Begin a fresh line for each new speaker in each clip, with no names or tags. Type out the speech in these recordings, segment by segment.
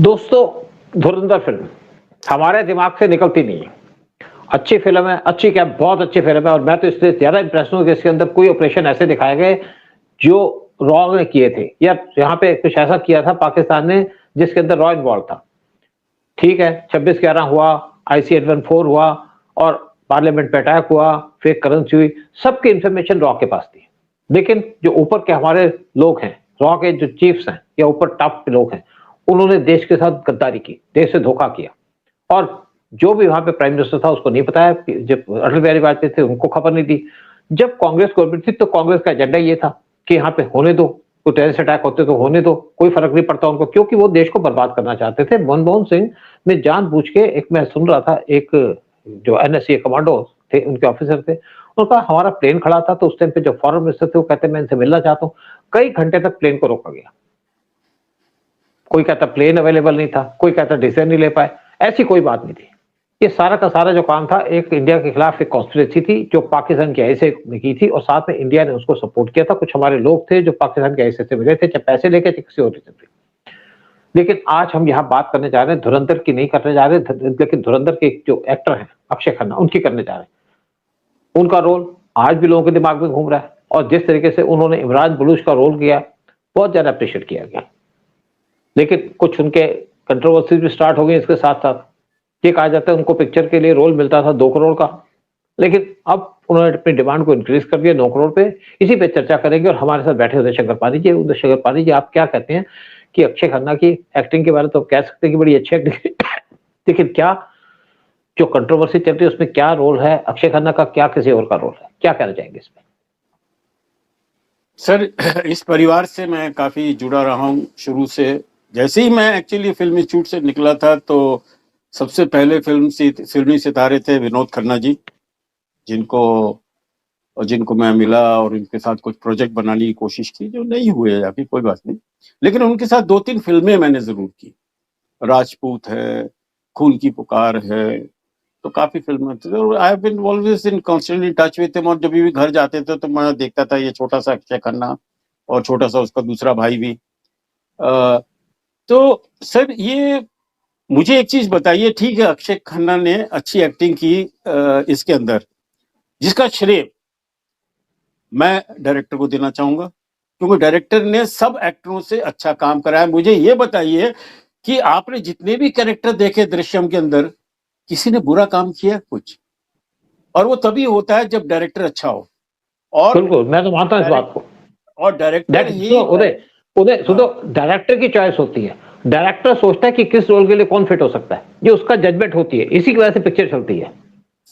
दोस्तों, धुरंधर फिल्म हमारे दिमाग से निकलती नहीं है। अच्छी फिल्म है, अच्छी क्या बहुत अच्छी फिल्म है और मैं तो इसलिए ज़्यादा इम्प्रेस हूँ कि इसके अंदर कोई ऑपरेशन ऐसे दिखाए गए जो रॉ ने किए थे या यहाँ पे कुछ ऐसा किया था पाकिस्तान ने जिसके अंदर रॉ इन्वॉल्व था। ठीक है, 26/11 हुआ, IC-814 हुआ और पार्लियामेंट पे अटैक हुआ, फेक करेंसी हुई, सबकी इन्फॉर्मेशन रॉ के पास थी। लेकिन जो ऊपर के हमारे लोग हैं, रॉ के जो चीफ्स हैं या ऊपर टॉप के लोग हैं, उन्होंने देश के साथ गद्दारी की, देश से धोखा किया और जो भी वहां पे प्राइम मिनिस्टर था उसको नहीं बताया। जब अटल बिहारी वाजपेयी थे उनको खबर नहीं दी। जब कांग्रेस गवर्नमेंट थी तो कांग्रेस का एजेंडा ये था कि यहाँ पे होने दो, कोई टेररिस्ट अटैक होते तो होने दो, कोई फर्क नहीं पड़ता उनको, क्योंकि वो देश को बर्बाद करना चाहते थे। मनमोहन सिंह ने जानबूझ के, एक मैं सुन रहा था, एक जो NSA कमांडो थे उनके ऑफिसर थे, उनका हमारा प्लेन खड़ा था तो उस टाइम पे जो फॉरेन मिनिस्टर थे वो कहते मैं इनसे मिलना चाहता हूँ। कई घंटे तक प्लेन को रोका गया। कोई कहता प्लेन अवेलेबल नहीं था, कोई कहता डिसीजन नहीं ले पाए। ऐसी कोई बात नहीं थी। ये सारा का सारा जो काम था एक इंडिया के खिलाफ एक कॉन्स्पिरेसी थी जो पाकिस्तान की आईएसआई ने की थी और साथ में इंडिया ने उसको सपोर्ट किया था। कुछ हमारे लोग थे जो पाकिस्तान के आईएसआई से मिले थे, चाहे पैसे लेके चाहे किसी और रीजन पे। लेकिन आज हम यहाँ बात करने जा रहे हैं, धुरंधर की नहीं करने जा रहे, लेकिन धुरंधर के जो एक्टर हैं अक्षय खन्ना, उनकी करने जा रहे हैं। उनका रोल आज भी लोगों के दिमाग में घूम रहा है और जिस तरीके से उन्होंने इमरान बलूच का रोल किया बहुत ज्यादा अप्रिशिएट किया गया। लेकिन कुछ उनके कंट्रोवर्सीज भी स्टार्ट हो गई इसके साथ साथ। ये कहा जाता है उनको पिक्चर के लिए रोल मिलता था 2 करोड़ का, लेकिन अब उन्होंने अपनी डिमांड को इंक्रीज कर दिया 9 करोड़ पे। इसी पे चर्चा करेंगे और हमारे साथ बैठे उदय शंकर पानी जी। उदय शंकर पानी जी, आप क्या कहते हैं कि अक्षय खन्ना की एक्टिंग के बारे में तो कह सकते हैं कि बड़ी अच्छी एक्टिंग लेकिन क्या जो कंट्रोवर्सी चल रही है उसमें क्या रोल है अक्षय खन्ना का, क्या किसी और का रोल है, क्या कहना चाहेंगे इसमें?
सर, इस परिवार से मैं काफी जुड़ा रहा हूँ शुरू से। जैसे ही मैं एक्चुअली फिल्म इंस्टीट्यूट से निकला था तो सबसे पहले फिल्मी सितारे थे विनोद खन्ना जी, जिनको मैं मिला और उनके साथ कुछ प्रोजेक्ट बनाने की कोशिश की, जो नहीं हुए अभी, कोई बात नहीं। लेकिन उनके साथ 2-3 फिल्में मैंने जरूर की। राजपूत है, खून की पुकार है, तो काफी फिल्में थी। I have been always in constantly touch with him और जब भी घर जाते थे तो मैं देखता था ये छोटा सा अक्षय खन्ना और छोटा सा उसका दूसरा भाई भी। तो सर, ये मुझे एक चीज बताइए, ठीक है अक्षय खन्ना ने अच्छी एक्टिंग की इसके अंदर, जिसका श्रेय मैं डायरेक्टर को देना चाहूंगा, क्योंकि डायरेक्टर ने सब एक्टरों से अच्छा काम कराया। मुझे ये बताइए कि आपने जितने भी कैरेक्टर देखे दृश्यम के अंदर, किसी ने बुरा काम किया कुछ? और वो तभी होता है जब डायरेक्टर अच्छा हो। और
बिल्कुल, मैं तो मानता हूं इस बात को।
और डायरेक्टर ही
उदय सुनो, डायरेक्टर की चॉइस होती है। डायरेक्टर सोचता है कि किस रोल के लिए कौन फिट हो सकता है, ये उसका जजमेंट होती है, इसी की वजह से पिक्चर चलती है।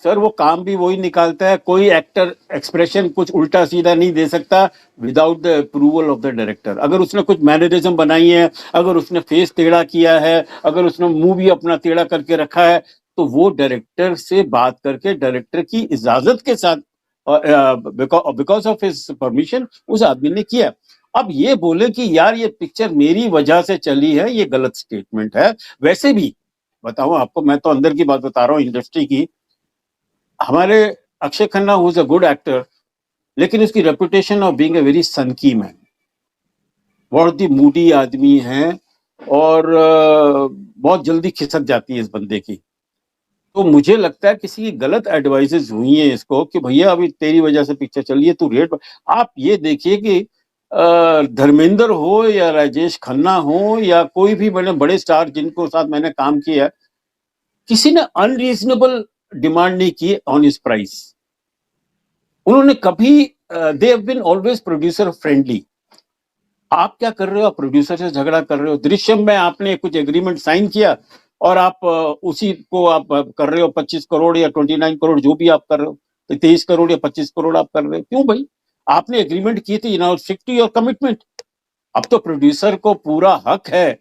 सर, वो काम भी वही निकालता है। कोई एक्टर एक्सप्रेशन कुछ उल्टा सीधा नहीं दे सकता without the approval of the director. अगर उसने कुछ मैनरिज्म बनाई है, अगर उसने फेस टेढ़ा किया है, अगर उसने मुंह भी अपना टेढ़ा करके रखा है, तो वो डायरेक्टर से बात करके डायरेक्टर की इजाजत के साथ, बिकॉज ऑफ हिज परमिशन, उस आदमी ने किया। अब ये बोले कि यार ये पिक्चर मेरी वजह से चली है, ये गलत स्टेटमेंट है। वैसे भी बताऊं आपको, मैं तो अंदर की बात बता रहा हूँ, इंडस्ट्री की। हमारे Akshay Khanna was a good actor, लेकिन उसकी reputation of being a very सनकी मैन, बहुत ही मूडी आदमी है और बहुत जल्दी खिसक जाती है इस बंदे की। तो मुझे लगता है किसी की गलत एडवाइसेस हुई है इसको कि भैया अभी तेरी वजह से पिक्चर चल रही है, तू रेट। आप ये देखिए कि धर्मेंद्र हो या राजेश खन्ना हो या कोई भी बड़े स्टार जिनको साथ मैंने काम किया, किसी ने अनरीजनेबल डिमांड नहीं की ऑन हिज प्राइस। उन्होंने कभी, they have been always producer friendly. आप क्या कर रहे हो? आप प्रोड्यूसर से झगड़ा कर रहे हो। दृश्यम में आपने कुछ एग्रीमेंट साइन किया और आप उसी को आप कर रहे हो 25 करोड़ या 29 करोड़, जो भी आप कर रहे हो, 23 करोड़ या 25 करोड़ आप कर रहे हो। क्यों भाई? आपने एग्रीमेंट की थी, you stick to your commitment. अब तो प्रोड्यूसर को पूरा हक है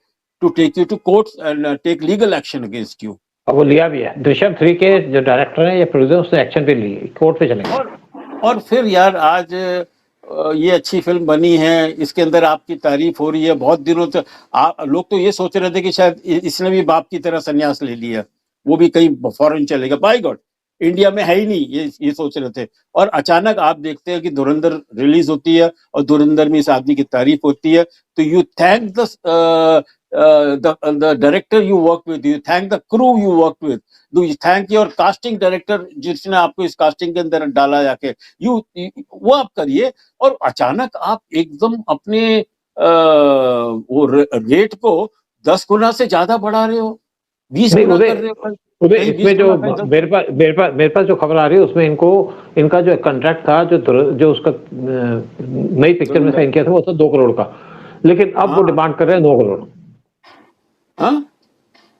to take you to court and take legal action against you.
अब वो लिया भी है। दृश्यम 3 के जो डायरेक्टर हैं या प्रोड्यूसर, उसने एक्शन भी ली, कोर्ट पे चले गए।
और फिर यार आज ये अच्छी फिल्म बनी है, इसके अंदर आपकी तारीफ हो रही है बहुत दिनों से। लोग तो ये सोच रहे थे कि शायद इसने भी बाप की तरह संन्यास ले लिया, वो भी कहीं फॉरेन चलेगा। बाय गॉड, इंडिया में है ही नहीं, ये सोच रहे थे। और अचानक आप देखते हैं कि धुरंधर रिलीज होती है और धुरंधर में इस आदमी की तारीफ होती है, तो you thank the director you work with, you thank the crew you work with, do you thank your casting director जिसने आपको इस कास्टिंग के अंदर डाला जाके, वो आप करिए। और अचानक आप एकदम अपने वो रेट को 10 गुना से ज्यादा बढ़ा रहे हो, 20
नहीं
गुना
उदय,
कर रहे हो,
उदय
कहीं
इसमें
20
जो
गुना, कहीं 10।
मेरे पास जो खबर आ रही है उसमें इनका जो कॉन्ट्रैक्ट था, जो उसका नई पिक्चर में साइन किया था वो था 2 करोड़ का, लेकिन अब वो
हाँ
डिमांड कर रहे हैं 9 करोड़।
हाँ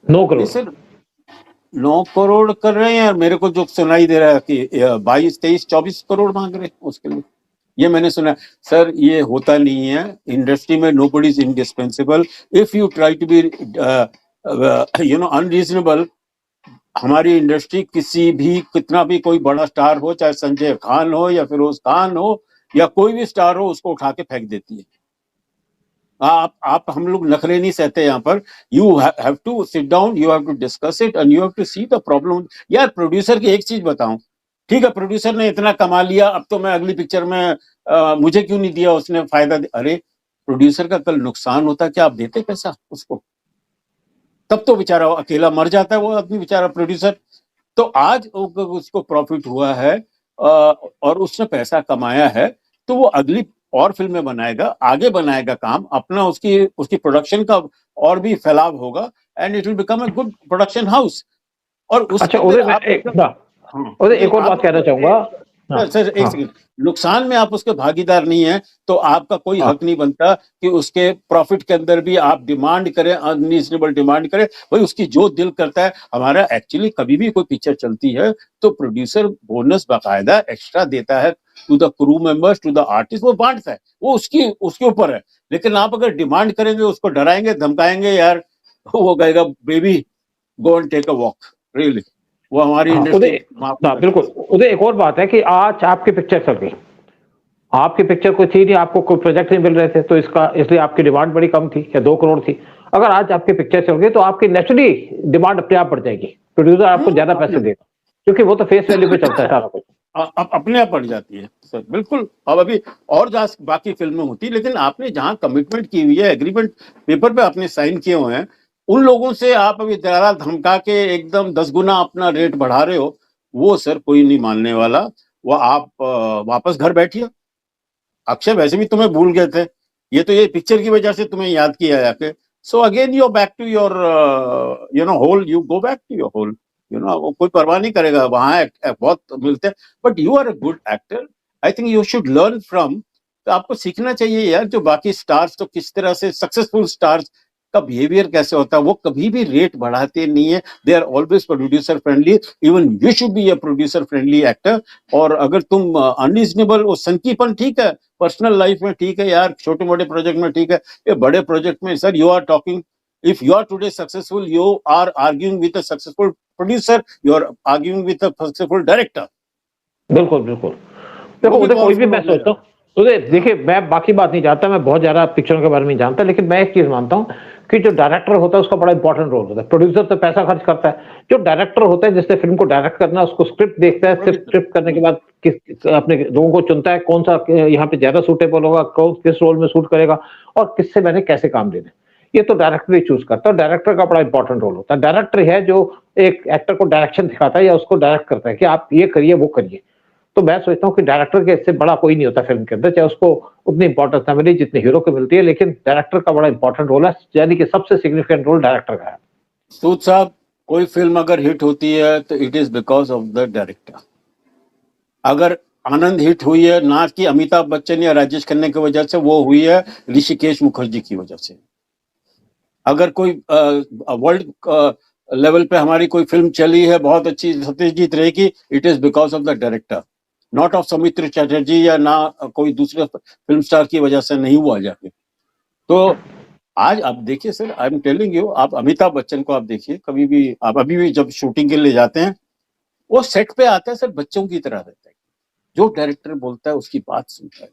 9 करोड़।
नहीं सर, 9 करोड़ कर रहे हैं, और मेरे को जो सुनाई दे रहा है कि 22, 23, 24 करोड़ मांग रहे हैं उसके लिए, ये मैंने सुना। सर ये होता नहीं है इंडस्ट्री में, nobody is indispensable. If you try to be unreasonable, हमारी इंडस्ट्री किसी भी, कितना भी कोई बड़ा स्टार हो, चाहे संजय खान हो या फिरोज खान हो या कोई भी स्टार हो, उसको उठा के फेंक देती है। आप हम लोग नखरे नहीं सहते यहाँ पर। You have to sit down, you have to discuss it and you have to see the problem. यार प्रोड्यूसर की एक चीज बताऊं, ठीक है प्रोड्यूसर ने इतना कमा लिया, अब तो मैं अगली पिक्चर में मुझे क्यों नहीं दिया उसने फायदा। अरे प्रोड्यूसर का कल नुकसान होता, क्या आप देते पैसा उसको? तब तो बेचारा अकेला मर जाता है वो आदमी बेचारा प्रोड्यूसर। तो आज उसको प्रॉफिट हुआ है और उसने पैसा कमाया है, तो वो अगली और फिल्में बनाएगा, आगे बनाएगा काम अपना, उसकी प्रोडक्शन का और भी फैलाव होगा, and it will become a good production house. और
अच्छा
उसको
उदय,
फिर
मैं
आप
एक
एकदम, हाँ
उदय
नहीं
एक और
आप
बात कहना चाहूंगा। हाँ
सर एक
हाँ
सेकंड, नुकसान में आप उसके भागीदार नहीं है तो आपका कोई
हाँ।
हक नहीं बनता कि उसके प्रॉफिट के अंदर भी आप डिमांड करें, अनरीजनेबल डिमांड करें। भाई उसकी जो दिल करता है। हमारा एक्चुअली कभी भी कोई पिक्चर चलती है तो प्रोड्यूसर बोनस बाकायदा एक्स्ट्रा देता है to the crew members, to the artist, वो बांटता है, वो उसके ऊपर है। लेकिन आप अगर डिमांड करेंगे, उसको डराएंगे धमकाएंगे, यार वो कहेगा baby go and take a walk, really वो हमारी
हाँ
इंडस्ट्री
उदय,
माफ नहीं
हाँ
कर
बिल्कुल
सकती।
उदय, एक और बात है कि आज आपकी पिक्चर चल गई, आपकी पिक्चर कोई थी नहीं, आपको कोई प्रोजेक्ट नहीं मिल रहे थे, तो इसलिए आपकी डिमांड बड़ी कम थी या 2 करोड़ थी। अगर आज आपकी पिक्चर चल गई तो आपकी नेचुरली डिमांड अपने आप बढ़ जाएगी, प्रोड्यूसर आपको ज्यादा पैसे देगा, क्योंकि वो तो फेस वैल्यू पे चलता है सारा कुछ।
अब अपने आप बढ़ जाती है सर, बिल्कुल। अब अभी और बाकी फिल्में होती, लेकिन आपने जहां कमिटमेंट की हुई है, एग्रीमेंट पेपर पे आपने साइन किए हुए हैं, उन लोगों से आप अभी डरा धमका के एकदम 10 गुना अपना रेट बढ़ा रहे हो, वो सर कोई नहीं मानने वाला। वो आप वापस घर बैठिए। अक्षय वैसे भी तुम्हें भूल गए थे, ये पिक्चर की वजह से तुम्हें याद किया जाके। So again you back to your hole, you go back to your hole, कोई परवाह नहीं करेगा, वहां बहुत मिलते हैं। But you are a good actor, I think you should learn from. तो आपको सीखना चाहिए यार, जो बाकी स्टार्स, तो किस तरह से सक्सेसफुल स्टार्स का बिहेवियर कैसे होता है, वो कभी भी रेट बढ़ाते नहीं है, they are always producer friendly. Even you should be a producer friendly actor. और अगर तुम अनरीजनेबल, वो सनकीपन ठीक है, पर्सनल लाइफ में ठीक है यार, छोटे मोटे प्रोजेक्ट में ठीक है, ये बड़े प्रोजेक्ट में sir you are talking, if you are today successful, you are arguing with a successful producer, you are arguing with a successful director.
बिल्कुल बिल्कुल।
वो
देखो
भी
उदय, कोई भी
पावरफुल
मैं
हो
सोचता
जाएगा।
हूँ उदय, देखिए मैं बाकी बात नहीं जानता, मैं बहुत ज्यादा पिक्चरों के बारे में नहीं जानता, लेकिन मैं एक चीज मानता हूँ कि जो डायरेक्टर होता है उसका बड़ा इंपॉर्टेंट रोल होता है। प्रोड्यूसर तो पैसा खर्च करता है, जो डायरेक्टर होता है जिसने फिल्म को डायरेक्ट करना है, उसको स्क्रिप्ट देखता है,
रवि
सिर्फ
सर,
स्क्रिप्ट करने के बाद अपने लोगों को चुनता है, कौन सा यहाँ पे ज्यादा सूटेबल होगा, कौन किस रोल में सूट करेगा और किससे मैंने कैसे काम लेना है, ये तो डायरेक्टर ही चूज करता है। डायरेक्टर का बड़ा इंपॉर्टेंट रोल होता है। डायरेक्टर है जो एक एक्टर को डायरेक्शन दिखाता है या उसको डायरेक्ट करता है कि आप ये करिए वो करिए। तो मैं सोचता हूँ कि डायरेक्टर के इससे बड़ा कोई नहीं होता फिल्म के अंदर, चाहे उसको उतनी इंपॉर्टेंस ना मिले जितनी हीरो को मिलती है, लेकिन डायरेक्टर का बड़ा इंपॉर्टेंट रोल है, यानी कि सबसे सिग्निफिकेंट रोल डायरेक्टर का है।
सूद साहब, कोई फिल्म अगर हिट होती है तो it is because of the director. अगर आनंद हिट हुई है ना कि अमिताभ बच्चन या राजेश खन्ना की वजह से, वो हुई है ऋषिकेश मुखर्जी की वजह से। अगर कोई वर्ल्ड लेवल पे हमारी कोई फिल्म चली है बहुत अच्छी, सत्यजीत रे की, it is because of the director, not of Soumitra Chatterjee या ना कोई दूसरे फिल्म स्टार की वजह से नहीं हुआ जाके। तो आज आप देखिए sir, I am telling you, आप अमिताभ बच्चन को आप देखिए, कभी भी आप अभी भी जब शूटिंग के लिए जाते हैं, वो सेट पे आता है सर बच्चों की तरह रहता है, जो डायरेक्टर बोलता है उसकी बात सुनता है,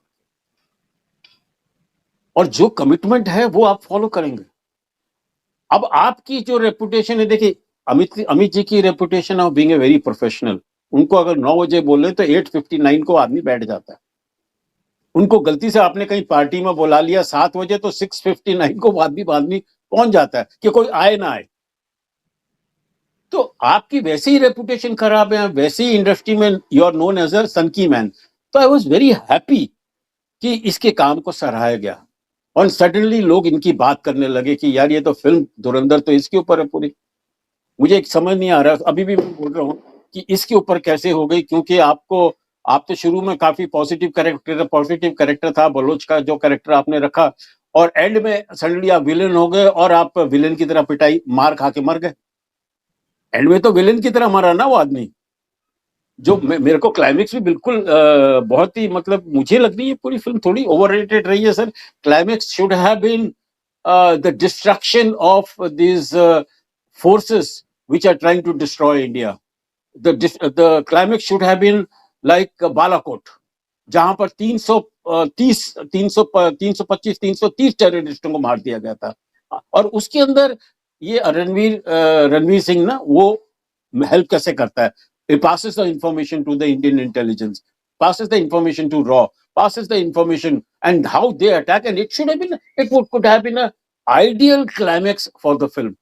और जो कमिटमेंट है वो आप फॉलो करेंगे। अब आपकी जो रेपुटेशन है, देखिए अमित जी की reputation of being a very professional, उनको अगर 9 बजे बोले तो 8:59 को आदमी बैठ जाता है। उनको गलती से आपने कहीं पार्टी में बुला लिया 7 बजे तो 6:59 को आदमी पहुंच जाता है कि कोई आए ना आए। तो आपकी वैसे ही रेपुटेशन खराब है, वैसे ही इंडस्ट्री में you are known as a सनकी मैन। तो आई वाज वेरी हैप्पी कि इसके काम को सराहाया गया और सडनली लोग इनकी बात करने लगे कि यार ये तो फिल्म धुरंधर तो इसके ऊपर है पूरी। मुझे एक समझ नहीं आ रहा, अभी भी मैं बोल रहा हूँ कि इसके ऊपर कैसे हो गई, क्योंकि आप तो शुरू में काफी पॉजिटिव कैरेक्टर था, बलोच का जो कैरेक्टर आपने रखा, और एंड में सडनली आप विलेन हो गए और आप विलेन की तरह पिटाई मार खा के मर गए। एंड में तो विलेन की तरह मरा ना वो आदमी, जो मेरे को क्लाइमेक्स भी बिल्कुल बहुत ही, मतलब मुझे लग रही है पूरी फिल्म थोड़ी ओवररेटेड रही है sir. Climax should have been the destruction of this forces which are trying to destroy India. The climax should have been like Balakot, जहां पर 325-330 टेररिस्टों को मार दिया गया था। और उसके अंदर ये रणवीर सिंह ना, वो हेल्प कैसे करता है? It passes the information to the Indian intelligence, passes the information to RAW, passes the information, and how they attack, and it could have been a ideal climax for the film.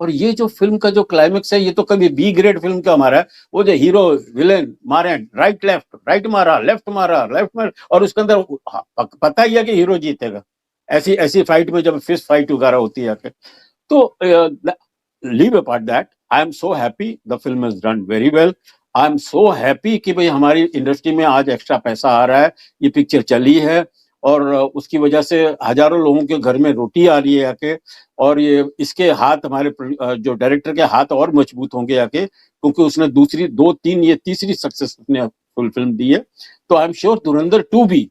और ये जो film का जो climax है, ये तो कभी B grade film का हमारा है। वो जो हीरो विलेन मारे राइट मारा, लेफ्ट मारा, और उसके अंदर पता ही है कि हीरो जीतेगा। ऐसी फाइट में जब फिस्ट फाइट वगैरह होती है तो leave apart that, I am so happy the film is done very well. I am so happy कि भाई हमारी इंडस्ट्री में आज एक्स्ट्रा पैसा आ रहा है, ये पिक्चर चली है और उसकी वजह से हजारों लोगों के घर में रोटी आ रही है आके, और ये इसके हाथ हमारे जो डायरेक्टर के हाथ और मजबूत होंगे आके, क्योंकि उसने ये तीसरी सक्सेसफुल फिल्म दी है। तो आई एम श्योर धुरंधर 2 भी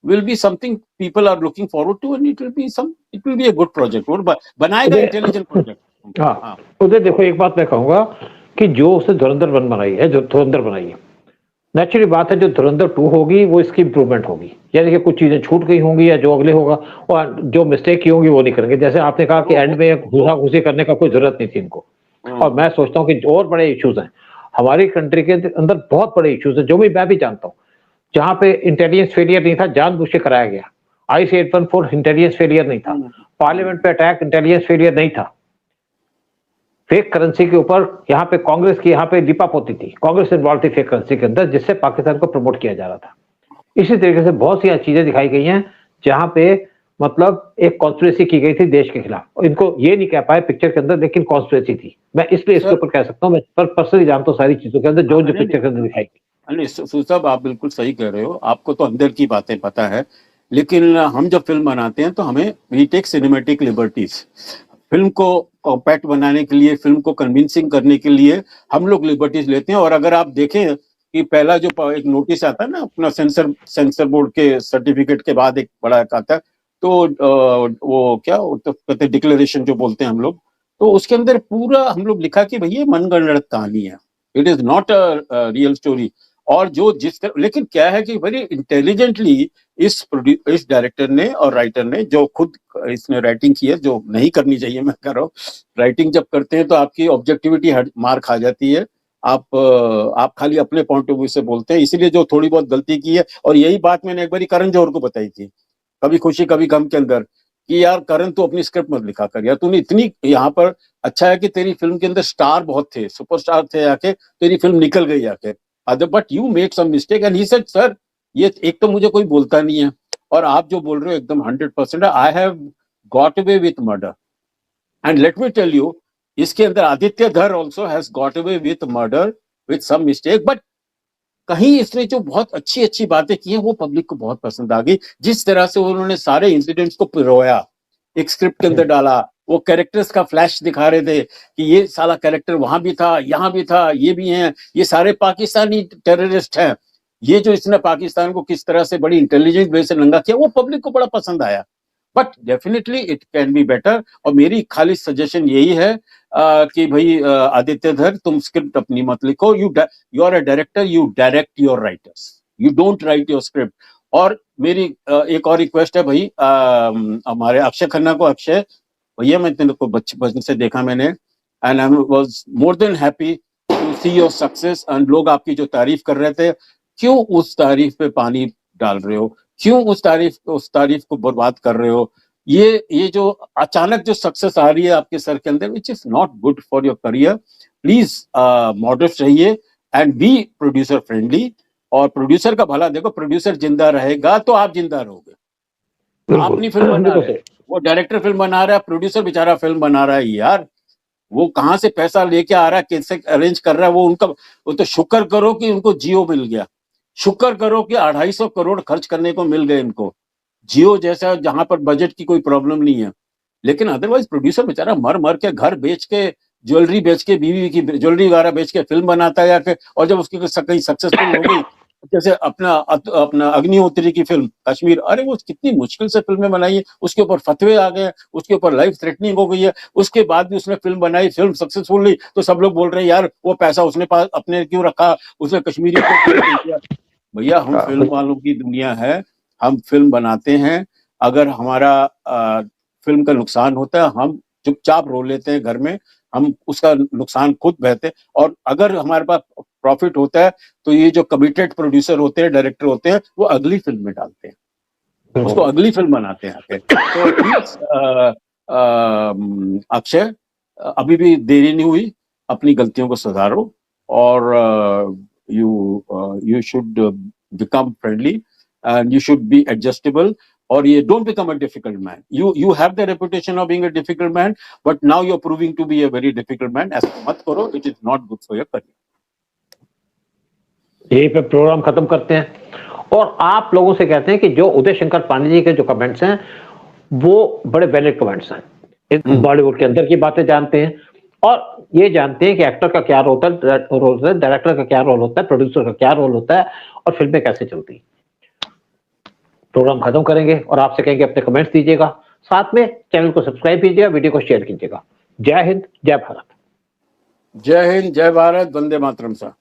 will be something people are looking forward to, and it will be a good project और बनाएगा इंटेलिजेंट प्रोजेक्ट।
हाँ, उधर देखो एक बात मैं कहूंगा कि जो उसने धुरंधर 1 बनाई है, जो धुरंधर बनाई है, नेचुरली बात है जो धुरंधर 2 होगी वो इसकी इंप्रूवमेंट होगी, यानी कि कुछ चीजें छूट गई होंगी या जो अगले होगा, और जो मिस्टेक की होंगी वो नहीं करेंगे। जैसे आपने कहा कि एंड में घुसा-घुसी करने का कोई जरूरत नहीं थी इनको। और मैं सोचता हूँ कि और बड़े इश्यूज हैं हमारी कंट्री के अंदर, बहुत बड़े इश्यूज हैं जो भी मैं भी जानता हूँ, जहां पे इंटेलिजेंस फेलियर नहीं था, जानबूझ के कराया गया। IC-814 इंटेलिजेंस फेलियर नहीं था, पार्लियामेंट पे अटैक इंटेलिजेंस फेलियर नहीं था, फेक करेंसी के ऊपर यहाँ पे कांग्रेस की यहाँ पे लिपापोती थी, कांग्रेस इन्वॉल्व थी फेक करेंसी के अंदर, जिससे पाकिस्तान को प्रमोट किया जा रहा था। इसी तरीके से बहुत सी चीजें दिखाई गई हैं जहां पे मतलब एक कॉन्स्पिरेसी की गई थी देश के खिलाफ, और इनको ये नहीं कह पाए पिक्चर के अंदर, लेकिन कॉन्स्पिरेसी थी। मैं इसलिए इसके ऊपर कह सकता हूँ, मैं पर्सनली जानता हूँ सारी चीजों के अंदर जो पिक्चर के अंदर दिखाई गई।
नहीं साहब, आप बिल्कुल सही कह रहे हो, आपको तो अंदर की बातें पता है, लेकिन हम जब फिल्म बनाते हैं तो हमें we take cinematic liberties. Film को कॉम्पैक्ट बनाने के लिए, फिल्म को कन्विंसिंग करने के लिए हम लोग लिबर्टीज लेते हैं। और अगर आप देखें कि पहला जो एक नोटिस आता है ना अपना सेंसर बोर्ड के सर्टिफिकेट के बाद एक बड़ा आता है, तो वो क्या तो कहते हैं डिक्लेरेशन जो बोलते हैं हम लोग, तो उसके अंदर पूरा हम लोग लिखा कि भैया मनगढ़ंत कहानी है, it is not a real story. और जो लेकिन क्या है कि वेरी इंटेलिजेंटली इस डायरेक्टर ने और राइटर ने, जो खुद इसने राइटिंग की है, जो नहीं करनी चाहिए मैं कह रहा हूँ, राइटिंग जब करते हैं तो आपकी ऑब्जेक्टिविटी मार खा जाती है, आप खाली अपने पॉइंट ऑफ व्यू से बोलते हैं, इसीलिए जो थोड़ी बहुत गलती की है। और यही बात मैंने एक बार करण जौहर को बताई थी कभी खुशी कभी गम के अंदर, कि यार करण तू अपनी स्क्रिप्ट मत लिखा कर यार, तूने इतनी यहाँ पर, अच्छा है कि तेरी फिल्म के अंदर स्टार बहुत थे, सुपरस्टार थे आके, तेरी फिल्म निकल गई आके, but you made some mistake. And he said sir ये एक तो मुझे कोई बोलता नहीं है, और आप जो बोल रहे हो एकदम 100% I have got away with murder. And let me tell you, इसके अंदर Aditya Dhar also has got away with murder with some mistake, but कहीं इसने जो बहुत अच्छी अच्छी बातें की हैं वो पब्लिक को बहुत पसंद आ गई। जिस तरह से उन्होंने सारे इंसिडेंट्स को पिरोया, एक स्क्रिप्ट के अंदर डाला, वो कैरेक्टर्स का फ्लैश दिखा रहे थे कि ये साला कैरेक्टर वहां भी था, यहाँ भी था, ये भी हैं, ये सारे पाकिस्तानी टेररिस्ट हैं, ये जो इसने पाकिस्तान को किस तरह से बड़ी इंटेलिजेंट वे से नंगा किया, वो पब्लिक को बड़ा पसंद आया। But definitely it can be better. और मेरी खाली सजेशन यही है कि भाई आदित्य धर, तुम स्क्रिप्ट अपनी मत लिखो, you are a director, you direct your writers, you don't write your script. और मेरी एक और रिक्वेस्ट है भाई, हमारे अक्षय खन्ना को, अक्षय भैया मैं तेरे को बचपन से देखा मैंने, and I was more than happy to see your success and लोग आपकी जो तारीफ कर रहे थे, क्यों उस तारीफ पे पानी डाल रहे हो, क्यों उस तारीफ को बर्बाद कर रहे हो? ये जो अचानक जो सक्सेस आ रही है आपके सर के अंदर, which is not good for your career. Please moderate रहिए एंड बी प्रोड्यूसर फ्रेंडली। और प्रोड्यूसर का भला देखो, प्रोड्यूसर जिंदा रहेगा तो आप जिंदा रहोगे। आप नहीं फिल्म बना रहे, वो डायरेक्टर फिल्म बना रहा है, प्रोड्यूसर बेचारा फिल्म बना रहा है यार। वो कहाँ से पैसा लेके आ रहा है, कैसे अरेंज कर रहा है, वो उनका, वो तो शुक्र करो कि उनको जियो मिल गया, शुक्र करो कि 250 करोड़ खर्च करने को मिल गए इनको, जियो जैसा जहां पर बजट की कोई प्रॉब्लम नहीं है। लेकिन अदरवाइज प्रोड्यूसर बेचारा मर मर के, घर बेच के, ज्वेलरी बेच के, बीवी की ज्वेलरी वगैरह बेच के फिल्म बनाता है या और जब उसकी कहीं सक्सेसफुल हो गई, जैसे अपना अग्निहोत्री की फिल्म कश्मीर, अरे वो कितनी मुश्किल से फिल्में बनाई है, उसके ऊपर फतवे आ गए, उसके ऊपर लाइफ थ्रेटनिंग हो गई है, उसके बाद भी उसने फिल्म बनाई, फिल्म सक्सेसफुल हुई, तो सब लोग बोल रहे हैं यार वो पैसा उसने पास अपने क्यों रखा, उसने कश्मीरी को क्यों नहीं किया? भैया हम फिल्म वालों की दुनिया है, हम फिल्म बनाते हैं, अगर हमारा फिल्म का नुकसान होता है हम चुपचाप रो लेते हैं घर में, हम उसका नुकसान खुद बहते हैं। और अगर हमारे पास प्रॉफिट होता है तो ये जो कमिटेड प्रोड्यूसर होते हैं, डायरेक्टर होते हैं, वो अगली फिल्म में डालते हैं, उसको अगली फिल्म बनाते हैं आके। तो प्लीज अक्षय, अभी भी देरी नहीं हुई, अपनी गलतियों को सुधारो और you should become friendly and you should be adjustable, और ये don't become a difficult man. You have the reputation of being a difficult man, but now you're proving to be a very difficult man. ऐसा मत करो, it is not good for your career.
यही पे programme खत्म करते हैं और आप लोगों से कहते हैं कि जो उदय शंकर पांडे जी के जो कमेंट्स हैं वो बड़े वैलिड कमेंट्स हैं। बॉलीवुड के अंदर की बातें जानते हैं और ये जानते हैं कि एक्टर का क्या रोल होता है, डायरेक्टर का क्या रोल होता है, प्रोड्यूसर का क्या रोल होता है और फिल्में कैसे चलती। प्रोग्राम खत्म करेंगे और आपसे कहेंगे अपने कमेंट्स दीजिएगा, साथ में चैनल को सब्सक्राइब कीजिएगा, वीडियो को शेयर कीजिएगा। जय हिंद, जय भारत।
जय हिंद, जय भारत, वंदे मातरम। सा